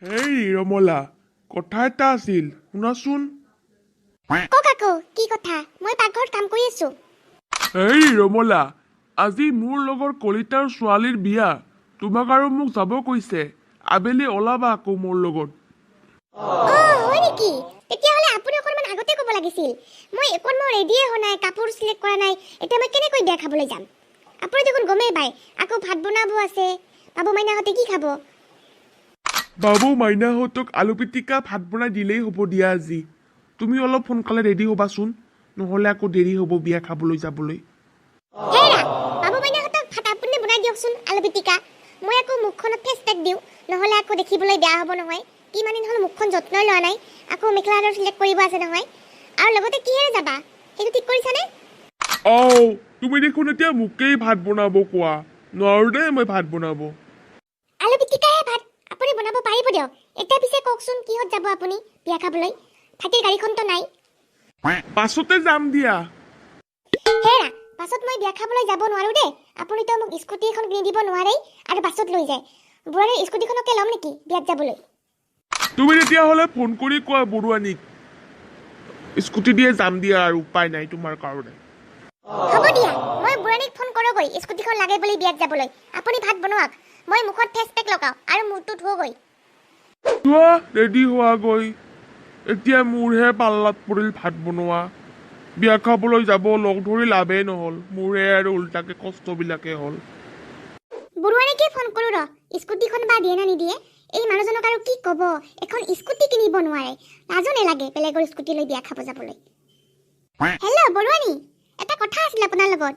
হেই ৰমলা, কথা এটা আছিল শুনাচোন। কাকু কি কথা? মই পাকঘৰত কাম কৰি আছো। হেই ৰমলা, আজি মোৰ লগৰ কলিতাৰ ছোৱালীৰ বিয়া। তোমাক আৰু মোক যাব কৈছে। আবেলি ওলাবা আকৌ মোৰ লগত। হয় নেকি? তেতিয়াহ'লে আপুনি অকণমান আগতে ক'ব লাগিছিল। মই ৰেডিয়ে হোৱা নাই, কাপোৰ চিলেক্ট কৰা নাই। এতিয়া মই কেনেকৈ বিয়া খাবলৈ যাম? আপুনি দেখোন গমেই পায়, আকৌ ভাত বনাব আছে। বাবু মাইনাহঁতে কি খাব? বাবু মাইনাহঁতক আলু পিটিকা ভাত বনাই দিলেই হ'ব দিয়া আজি। তুমি অলপ সোনকালে ৰেডি হ'বাচোন, নহ'লে আকৌ দেৰি হ'ব বিয়া খাবলৈ যাবলৈ। হেৰা, বাবু মাইনাহঁতক ভাত আপুনি বনাই দিয়কচোন, আলু পিটিকা। মই আকৌ মুখখনত ফেচ পেক দিওঁ, নহ'লে আকৌ দেখিবলৈ বেয়া হ'ব নহয়। কিমান দিন হ'ল মুখখন যত্নই লোৱা নাই। আকৌ মেখেলা চাদৰ চিলেক্ট কৰিব আছে নহয়। আৰু লগতে কিহেৰে যাবা, সেইটো ঠিক কৰিছানে? তুমি দেখোন এতিয়া মোকেই ভাত বনাব কোৱা। নোৱাৰো দেই মই ভাত বনাব। আলু পিটিকাহে ভাত আপুনি বনাব পাৰিব দিয়ক। এতিয়া পিছে কওকচোন, কিহত যাব আপুনি বিয়া খাবলৈ? ভাইটিৰ গাড়ীখনতো নাই। বাছতে যাম দিয়া। হেৰা, বাছত মই বিয়া খাবলৈ যাব নোৱাৰো দেই। আপুনিতো মোক স্কুটি এখন কিনি দিব নোৱাৰেই আৰু বাছত লৈ যায়। বুঢ়াৰীৰ স্কুটিখনকে ল'ম নেকি বিয়াত যাবলৈ? তুমি তেতিয়াহ'লে ফোন কৰি কোৱা বৰুৱানীক। স্কুটি দিয়ে যাম দিয়া, আৰু উপায় নাই তোমাৰ কাৰণে। হ'ব দিয়া, মই বুঢ়ানীক ফোন কৰোগৈ স্কুটিখন লাগে বুলি বিয়াত যাবলৈ। আপুনি ভাত বনোৱাক, মই মুখত ফেচ পেক লগাওঁ আৰু মূৰটো ধুৱগৈ। চোৱা ৰেডি হোৱাগৈ। এতিয়া মোৰহে পাল্লাত পৰিল ভাত বনোৱা। বিয়া খাবলৈ যাব লগ ধৰি লাভেই নহ'ল, মোৰহে আৰু উল্টাকে কষ্টবিলাকে হ'ল। বুঢ়ানীকে ফোন কৰোঁ ৰ, স্কুটিখন বা দিয়ে নে নিদিয়ে। এই মানুহজনক আৰু কি ক'ব, এখন স্কুটি কিনিব নোৱাৰে। লাজো নালাগে বেলেগৰ স্কুটি লৈ বিয়া খাব যাবলৈ। হেল্ল' বৰুৱানী, এটা কথা আছিল আপোনাৰ লগত।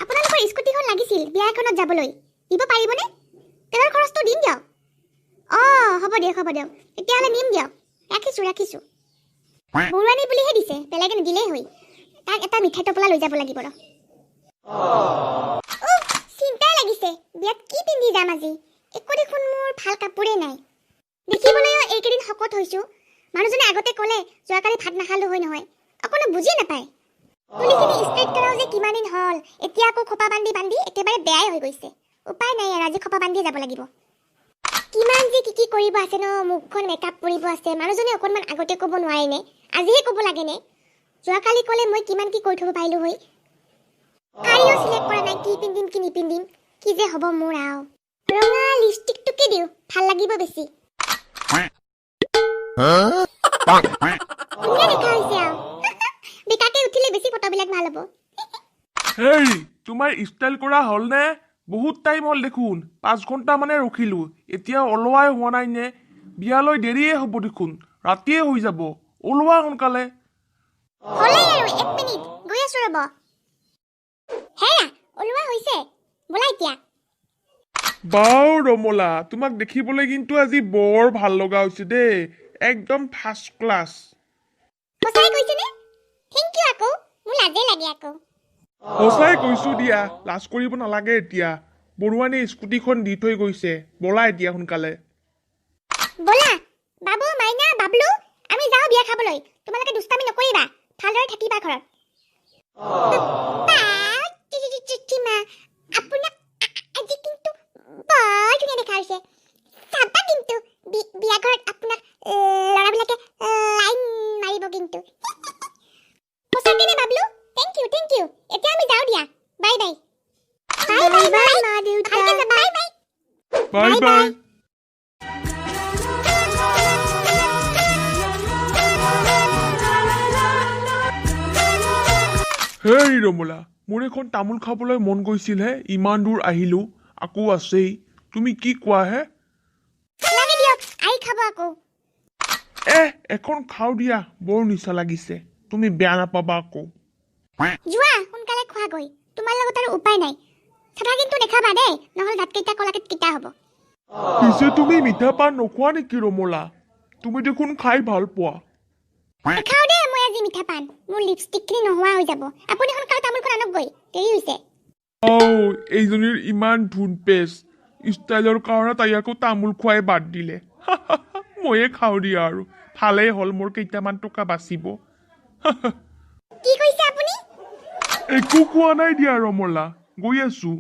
আপোনালোকৰ স্কুটিখন লাগিছিল বিয়া এখনত যাবলৈ। দিব পাৰিবনে? তেলৰ খৰচটো দিম দিয়ক। হ'ব দিয়ক। তেতিয়াহ'লে নিম দিয়ক। ৰাখিছোঁ। বৰুৱানী বুলিহে দিছে, বেলেগে নিদিলেই হয়। তাক এটা মিঠাই টোপোলা লৈ যাব লাগিব ৰ। চিন্তাই লাগিছে, বিয়াত কি পিন্ধি যাম আজি। একো দেখোন মোৰ ভাল কাপোৰেই নাই। দেখিবলৈও এইকেইদিন শকত হৈছোঁ। মানুহজনে আগতে ক'লে যোৱাকালি ভাত নাখালো হয় নহয়। অকণো বুজি নাপায়। চুলিখিনি ষ্ট্ৰেইট কৰাও যে কিমান দিন হ'ল, এতিয়া আকৌ খোপা বান্ধি একেবাৰে বেয়াই হৈ গৈছে। উপায় নাই আৰু আজি খোপা বান্ধি যাব লাগিব। কিমান যে কি কৰিব আছে ন, মুখখন মেকআপ কৰিব আছে। মানুহজনে অকণমান আগতে ক'ব নোৱাৰেনে? আজিহে ক'ব লাগেনে? যোৱাকালি ক'লে মই কিমান কি কৰি থ'ব পাৰিলোঁ হয়। শাৰীও চিলেক্ট কৰা নাই, কি পিন্ধিম কি নিপিন্ধিম। কি যে হ'ব মোৰ আৰু। ৰঙা লিপষ্টিকটোকে দিওঁ, ভাল লাগিব বেছি। ধুনীয়া দেখা হৈছে আৰু। বেকাকে উঠিলে বেছি ফটোবিলাক ভাল হ'ব। হেই, তোমাৰ ষ্টাইল কৰা হ'লনে? বহুত টাইম হ'ল দেখোন, 5 ঘণ্টা মানে ৰখিলোঁ, এতিয়া ওলোৱাই হোৱা নাই নে? বিয়ালৈ দেৰিয়ে হ'ব দেখোন, ৰাতিয়ে হৈ যাব। ওলোৱা সোনকালে। হ'লেই আৰু 1 মিনিট, গৈ আছোঁ ৰ'ব। হেৰা, ওলোৱা হৈছে, ব'লা এতিয়া। বাও ৰমলা, তোমাক দেখিবলৈ কিন্তু আজি বৰ ভাল লগা হৈছে দেই। একদম ফাৰ্ষ্ট ক্লাছ। সঁচাই কৈছেনে? থেংক ইউ আকৌ, মোৰ লাজে লাগে আকৌ। সঁচাই কৈছো দিয়া, লাজ কৰিব নালাগে এতিয়া। বৰুৱানী স্কুটিখন দি থৈ গৈছে, ব'লা এতিয়া সোনকালে। ব'লা, বাবু, মাইনা, বাবলু, আমি যাওঁ বিয়া খাবলৈ। তোমালোকে দুষ্টামি নকৰিবা, ভালদৰে থাকিবা ঘৰত। আপোনাক আজি কিন্তু বৰ ধুনীয়া দেখা হৈছে। চাবা কিন্তু বিয়া ঘৰত আপোনাক ল'ৰাবিলাকে লাইন মাৰিব কিন্তু। সঁচাকেনে বাবলু? Thank you. এতিয়া আমি যাওঁ দিয়া। বাই বাই মা দেউতা। বাই। হেই ৰমলা, মোৰ এখন তামোল খাবলৈ মন গৈছিলহে, ইমান দূৰ আহিলোঁ, আকৌ আছেই। তুমি কি কোৱা হে? লাগে দিয়ক, আহি খাব আকৌ। এখন খাওঁ দিয়া, বৰ নিচা লাগিছে। তুমি বেয়া নাপাবা আকৌ। যোৱা, সোনকালে খোৱাগৈ। তোমাৰ লগত আৰু উপায় নাই। চাধা কিন্তু নেখাবা দেই, নহ'লে দাঁতকেইটা কলাকে তিতা হ'ব। পিছে তুমি মিঠা পান নোখোৱা নেকি ৰমলা? তুমি দেখোন খাই ভাল পোৱা। নেখাওঁ দেই মই আজি মিঠা পান। মোৰ লিপষ্টিকখিনি নোহোৱা হৈ যাব। আপুনি সোনকালে তামোলখন আনকগৈ, দেৰি হৈছে। এইজনীৰ ইমান ধুন পেচ। ষ্টাইলৰ কাৰণে তাই আকৌ তামোল খুৱাই বাদ দিলে। ময়ে খাওঁ দিয়া আৰু। ভালেই হ'ল, মোৰ কেইটামান টকা বাচিব। কি কৈছে আপুনি? একো কোৱা নাই দিয়া ৰমলা, গৈ আছো।